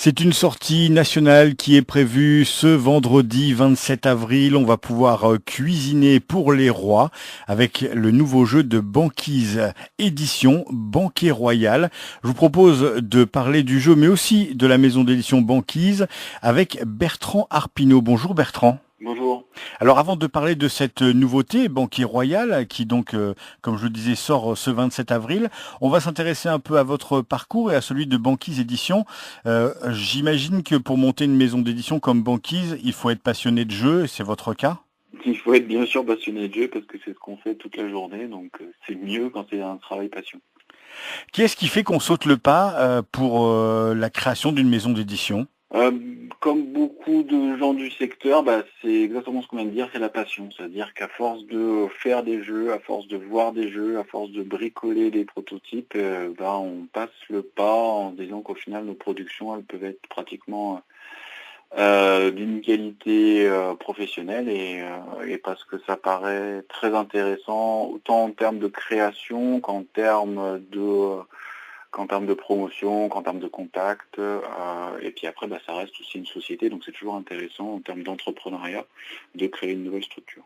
C'est une sortie nationale qui est prévue ce vendredi 27 avril. On va pouvoir cuisiner pour les rois avec le nouveau jeu de Banquise édition Banquet Royal. Je vous propose de parler du jeu mais aussi de la maison d'édition Banquise avec Bertrand Arpineau. Bonjour Bertrand. Bonjour. Alors avant de parler de cette nouveauté, Banquier Royal, qui donc, comme je le disais, sort ce 27 avril, on va s'intéresser un peu à votre parcours et à celui de Banquise Édition. J'imagine que pour monter une maison d'édition comme Banquise, il faut être passionné de jeu, et c'est votre cas? Il faut être bien sûr passionné de jeu parce que c'est ce qu'on fait toute la journée, donc c'est mieux quand c'est un travail passion. Qu'est-ce qui fait qu'on saute le pas pour la création d'une maison d'édition? Euh, Comme beaucoup de gens du secteur, c'est exactement ce qu'on vient de dire, c'est la passion. C'est-à-dire qu'à force de faire des jeux, à force de voir des jeux, à force de bricoler des prototypes, on passe le pas en se disant qu'au final nos productions elles peuvent être pratiquement d'une qualité professionnelle et parce que ça paraît très intéressant autant en termes de création qu'en termes de promotion, qu'en termes de contact. Et puis après, ça reste aussi une société, donc c'est toujours intéressant en termes d'entrepreneuriat de créer une nouvelle structure.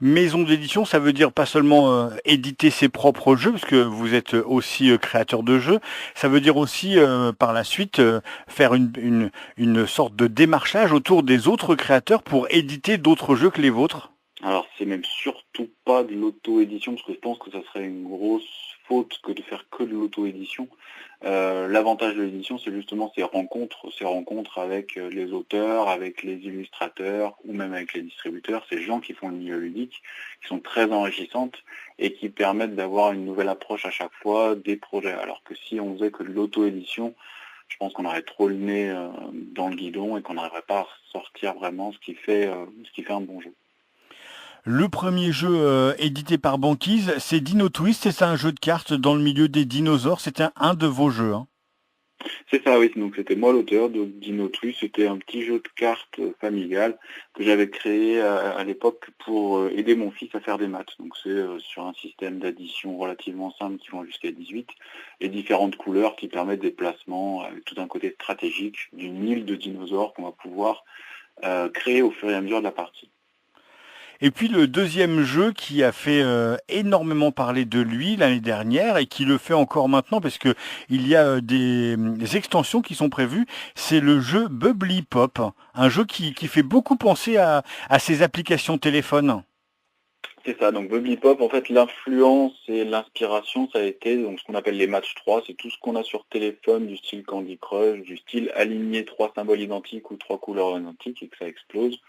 Maison d'édition, ça veut dire pas seulement éditer ses propres jeux, parce que vous êtes aussi créateur de jeux, ça veut dire aussi par la suite faire une sorte de démarchage autour des autres créateurs pour éditer d'autres jeux que les vôtres. Alors c'est même surtout pas de l'auto-édition, parce que je pense que ça serait une grosse faute que de faire que de l'auto-édition. L'avantage de l'édition, c'est justement ces rencontres avec les auteurs, avec les illustrateurs ou même avec les distributeurs, ces gens qui font le milieu ludique, qui sont très enrichissantes et qui permettent d'avoir une nouvelle approche à chaque fois des projets. Alors que si on faisait que de l'auto-édition, je pense qu'on aurait trop le nez dans le guidon et qu'on n'arriverait pas à sortir vraiment ce qui fait un bon jeu. Le premier jeu édité par Banquise, c'est Dino Twist, et c'est un jeu de cartes dans le milieu des dinosaures, c'est un de vos jeux, hein. C'est ça, oui. Donc c'était moi l'auteur de Dino Twist. C'était un petit jeu de cartes familial que j'avais créé à l'époque pour aider mon fils à faire des maths. Donc c'est sur un système d'addition relativement simple qui vont jusqu'à 18 et différentes couleurs qui permettent des placements avec tout un côté stratégique d'une île de dinosaures qu'on va pouvoir créer au fur et à mesure de la partie. Et puis le deuxième jeu qui a fait énormément parler de lui l'année dernière et qui le fait encore maintenant parce que il y a des extensions qui sont prévues, c'est le jeu Bubbly Pop, un jeu qui fait beaucoup penser à ces applications téléphone. C'est ça, donc Bubbly Pop, en fait, l'influence et l'inspiration, ça a été donc ce qu'on appelle les matchs 3, c'est tout ce qu'on a sur téléphone du style Candy Crush, du style aligner trois symboles identiques ou trois couleurs identiques et que ça explose.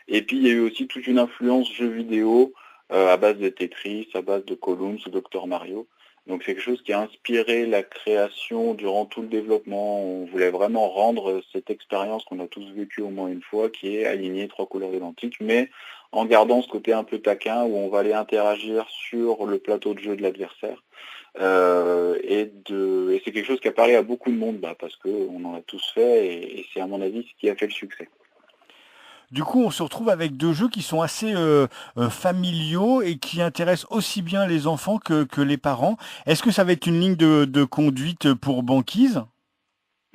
Et puis il y a eu aussi toute une influence jeu vidéo à base de Tetris, à base de Columns ou Dr Mario. Donc c'est quelque chose qui a inspiré la création durant tout le développement. On voulait vraiment rendre cette expérience qu'on a tous vécue au moins une fois, qui est aligner trois couleurs identiques, mais en gardant ce côté un peu taquin où on va aller interagir sur le plateau de jeu de l'adversaire. Et c'est quelque chose qui apparaît à beaucoup de monde parce qu'on en a tous fait et c'est à mon avis ce qui a fait le succès. Du coup, on se retrouve avec deux jeux qui sont assez familiaux et qui intéressent aussi bien les enfants que les parents. Est-ce que ça va être une ligne de conduite pour Banquise?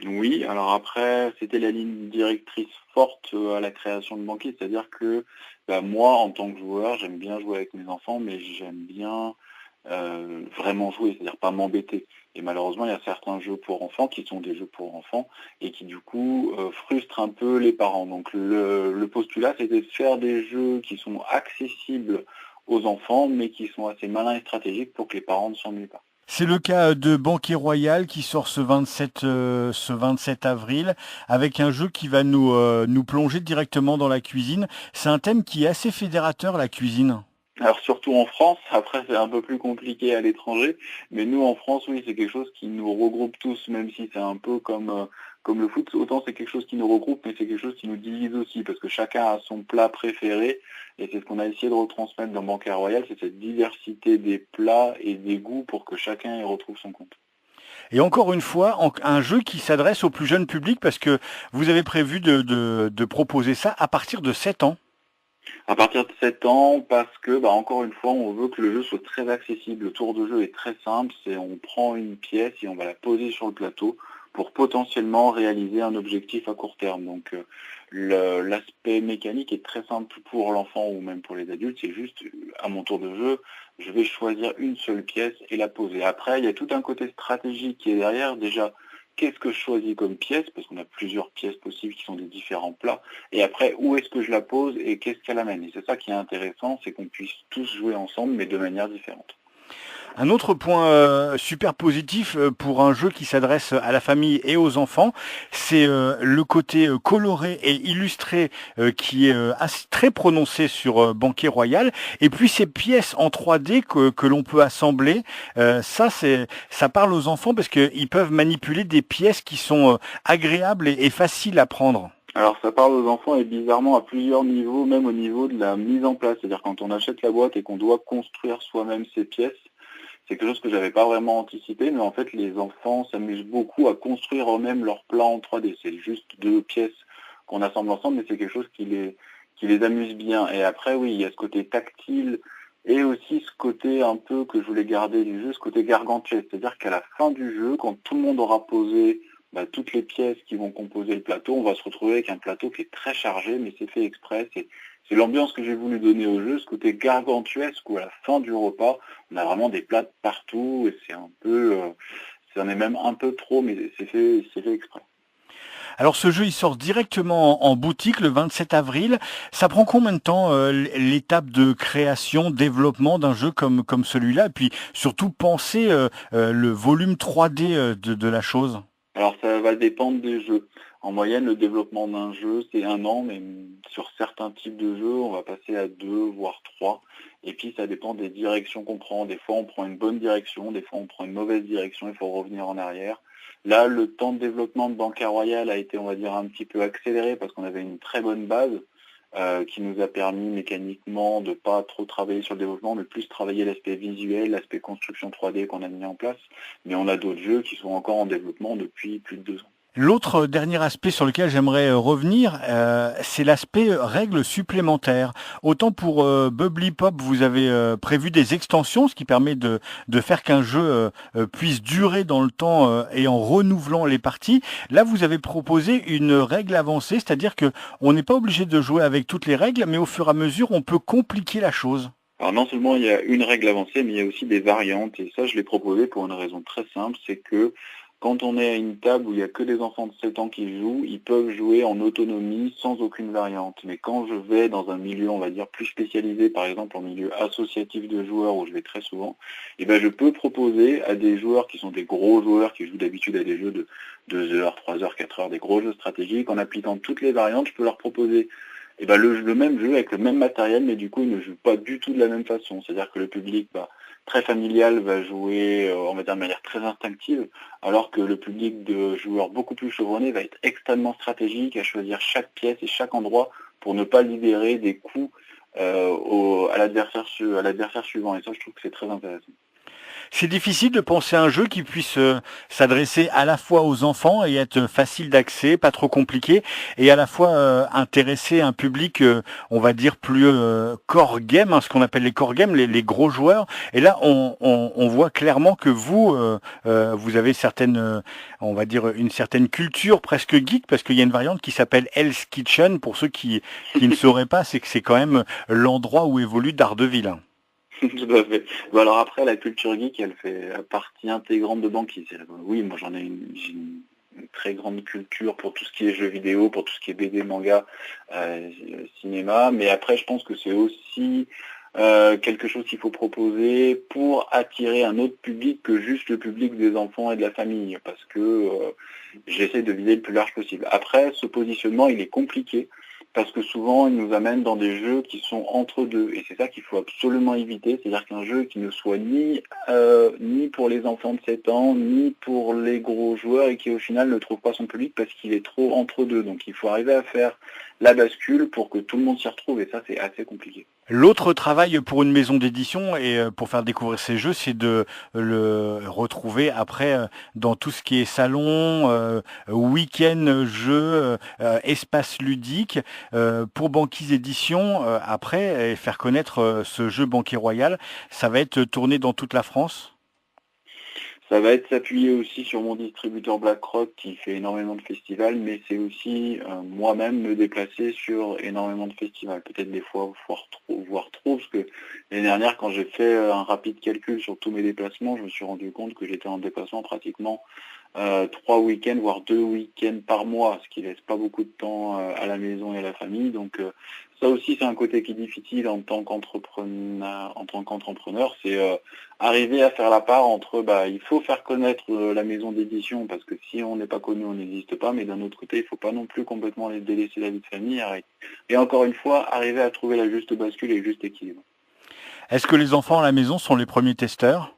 Oui, alors après, c'était la ligne directrice forte à la création de Banquier, c'est-à-dire que moi, en tant que joueur, j'aime bien jouer avec mes enfants, mais j'aime bien vraiment jouer, c'est-à-dire pas m'embêter. Et malheureusement, il y a certains jeux pour enfants qui sont des jeux pour enfants et qui du coup frustrent un peu les parents. Donc le postulat, c'était de faire des jeux qui sont accessibles aux enfants, mais qui sont assez malins et stratégiques pour que les parents ne s'ennuient pas. C'est le cas de Banquet Royal qui sort ce 27 avril avec un jeu qui va nous plonger directement dans la cuisine. C'est un thème qui est assez fédérateur, la cuisine. Alors surtout en France, après c'est un peu plus compliqué à l'étranger, mais nous en France, oui, c'est quelque chose qui nous regroupe tous, même si c'est un peu comme le foot, autant c'est quelque chose qui nous regroupe, mais c'est quelque chose qui nous divise aussi, parce que chacun a son plat préféré, et c'est ce qu'on a essayé de retransmettre dans Banquet Royal, c'est cette diversité des plats et des goûts pour que chacun y retrouve son compte. Et encore une fois, un jeu qui s'adresse au plus jeune public parce que vous avez prévu de proposer ça à partir de 7 ans. À partir de 7 ans, parce que, encore une fois, on veut que le jeu soit très accessible. Le tour de jeu est très simple, c'est on prend une pièce et on va la poser sur le plateau pour potentiellement réaliser un objectif à court terme. Donc l'aspect mécanique est très simple pour l'enfant ou même pour les adultes, c'est juste à mon tour de jeu, je vais choisir une seule pièce et la poser. Après, il y a tout un côté stratégique qui est derrière. Déjà, qu'est-ce que je choisis comme pièce, parce qu'on a plusieurs pièces possibles qui sont des différents plats, et après, où est-ce que je la pose et qu'est-ce qu'elle amène. Et c'est ça qui est intéressant, c'est qu'on puisse tous jouer ensemble, mais de manière différente. Un autre point super positif pour un jeu qui s'adresse à la famille et aux enfants, c'est le côté coloré et illustré qui est très prononcé sur Banquet Royal. Et puis ces pièces en 3D que l'on peut assembler, ça parle aux enfants parce qu'ils peuvent manipuler des pièces qui sont agréables et faciles à prendre. Alors ça parle aux enfants et bizarrement à plusieurs niveaux, même au niveau de la mise en place. C'est-à-dire quand on achète la boîte et qu'on doit construire soi-même ces pièces, c'est quelque chose que j'avais pas vraiment anticipé, mais en fait les enfants s'amusent beaucoup à construire eux-mêmes leur plan en 3D. C'est juste deux pièces qu'on assemble ensemble, mais c'est quelque chose qui les amuse bien. Et après oui, il y a ce côté tactile et aussi ce côté un peu que je voulais garder du jeu, ce côté gargantuesque. C'est-à-dire qu'à la fin du jeu, quand tout le monde aura posé toutes les pièces qui vont composer le plateau, on va se retrouver avec un plateau qui est très chargé, mais c'est fait exprès. C'est l'ambiance que j'ai voulu donner au jeu, ce côté gargantuesque où à la fin du repas, on a vraiment des plats de partout et c'est un peu, c'en est même un peu trop, mais c'est fait exprès. Alors ce jeu, il sort directement en boutique le 27 avril. Ça prend combien de temps l'étape de création, développement d'un jeu comme celui-là? Et puis surtout penser le volume 3D de la chose. Alors ça va dépendre des jeux. En moyenne, le développement d'un jeu, c'est 1 an, mais sur certains types de jeux, on va passer à 2, voire 3. Et puis ça dépend des directions qu'on prend. Des fois, on prend une bonne direction, des fois, on prend une mauvaise direction, il faut revenir en arrière. Là, le temps de développement de Banquet Royal a été, on va dire, un petit peu accéléré parce qu'on avait une très bonne base qui nous a permis mécaniquement de pas trop travailler sur le développement, mais plus travailler l'aspect visuel, l'aspect construction 3D qu'on a mis en place. Mais on a d'autres jeux qui sont encore en développement depuis plus de 2 ans. L'autre dernier aspect sur lequel j'aimerais revenir, c'est l'aspect règles supplémentaires. Autant pour Bubbly Pop, vous avez prévu des extensions, ce qui permet de faire qu'un jeu puisse durer dans le temps et en renouvelant les parties. Là, vous avez proposé une règle avancée, c'est-à-dire que on n'est pas obligé de jouer avec toutes les règles, mais au fur et à mesure, on peut compliquer la chose. Alors non seulement il y a une règle avancée, mais il y a aussi des variantes. Et ça, je l'ai proposé pour une raison très simple, c'est que quand on est à une table où il n'y a que des enfants de 7 ans qui jouent, ils peuvent jouer en autonomie sans aucune variante. Mais quand je vais dans un milieu, on va dire, plus spécialisé, par exemple en milieu associatif de joueurs où je vais très souvent, je peux proposer à des joueurs qui sont des gros joueurs, qui jouent d'habitude à des jeux de 2 heures, 3 heures, 4 heures, des gros jeux stratégiques, en appliquant toutes les variantes, je peux leur proposer le même jeu avec le même matériel, mais du coup, ils ne jouent pas du tout de la même façon. C'est-à-dire que le public très familial va jouer, on va dire, de manière très instinctive, alors que le public de joueurs beaucoup plus chevronnés va être extrêmement stratégique à choisir chaque pièce et chaque endroit pour ne pas libérer des coups à l'adversaire suivant. Et ça, je trouve que c'est très intéressant. C'est difficile de penser à un jeu qui puisse s'adresser à la fois aux enfants et être facile d'accès, pas trop compliqué, et à la fois intéresser un public, on va dire, plus core game, ce qu'on appelle les core games, les gros joueurs. Et là, on voit clairement que vous avez on va dire, une certaine culture presque geek, parce qu'il y a une variante qui s'appelle Hell's Kitchen. Pour ceux qui ne sauraient pas, c'est que c'est quand même l'endroit où évolue Daredevil. Tout à fait. Alors après, la culture geek, elle fait partie intégrante de Banquise. Oui, moi j'ai une très grande culture pour tout ce qui est jeux vidéo, pour tout ce qui est BD, manga, cinéma. Mais après, je pense que c'est aussi quelque chose qu'il faut proposer pour attirer un autre public que juste le public des enfants et de la famille. Parce que j'essaie de viser le plus large possible. Après, ce positionnement, il est compliqué. Parce que souvent, ils nous amènent dans des jeux qui sont entre deux. Et c'est ça qu'il faut absolument éviter. C'est-à-dire qu'un jeu qui ne soit ni pour les enfants de 7 ans, ni pour les gros joueurs, et qui au final ne trouve pas son public parce qu'il est trop entre deux. Donc il faut arriver à faire la bascule pour que tout le monde s'y retrouve. Et ça, c'est assez compliqué. L'autre travail pour une maison d'édition et pour faire découvrir ces jeux, c'est de le retrouver après dans tout ce qui est salon, week-end jeux, espace ludique. Pour Banquise Édition, après, et faire connaître ce jeu Banquet Royal, ça va être tourné dans toute la France? Ça va être s'appuyer aussi sur mon distributeur BlackRock qui fait énormément de festivals, mais c'est aussi moi-même me déplacer sur énormément de festivals. Peut-être des fois voire trop, parce que l'année dernière, quand j'ai fait un rapide calcul sur tous mes déplacements, je me suis rendu compte que j'étais en déplacement pratiquement 3 week-ends, voire 2 week-ends par mois, ce qui laisse pas beaucoup de temps à la maison et à la famille. Donc ça aussi, c'est un côté qui est difficile en tant qu'entrepreneur, c'est arriver à faire la part entre, il faut faire connaître la maison d'édition, parce que si on n'est pas connu, on n'existe pas, mais d'un autre côté, il ne faut pas non plus complètement délaisser la vie de famille. Et encore une fois, arriver à trouver la juste bascule et le juste équilibre. Est-ce que les enfants à la maison sont les premiers testeurs?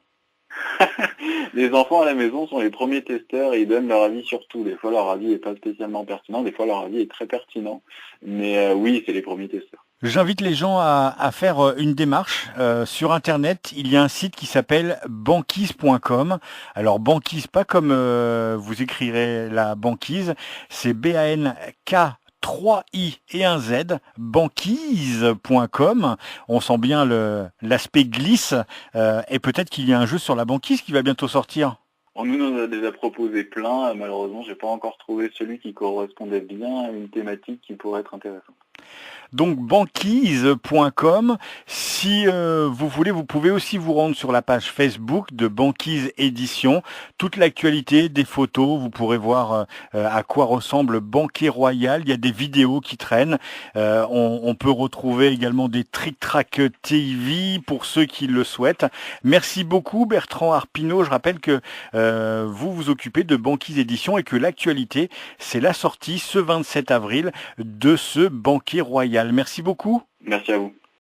Les enfants à la maison sont les premiers testeurs et ils donnent leur avis sur tout. Des fois, leur avis n'est pas spécialement pertinent, des fois, leur avis est très pertinent. Mais oui, c'est les premiers testeurs. J'invite les gens à faire une démarche. Sur Internet, il y a un site qui s'appelle banquise.com. Alors banquise, pas comme vous écrirez la banquise, c'est BANK 3i et un Z, banquise.com. On sent bien l'aspect glisse et peut-être qu'il y a un jeu sur la banquise qui va bientôt sortir. On nous en a déjà proposé plein. Malheureusement, j'ai pas encore trouvé celui qui correspondait bien à une thématique qui pourrait être intéressante. Donc banquise.com. Si vous voulez, vous pouvez aussi vous rendre sur la page Facebook de Banquise Édition. Toute l'actualité, des photos, vous pourrez voir à quoi ressemble Banquet Royal. Il y a des vidéos qui traînent. On peut retrouver également des Trick Track TV pour ceux qui le souhaitent. Merci beaucoup Bertrand Arpineau. Je rappelle que vous vous occupez de Banquise Édition et que l'actualité, c'est la sortie ce 27 avril de ce Banquet Royal. Merci beaucoup. Merci à vous.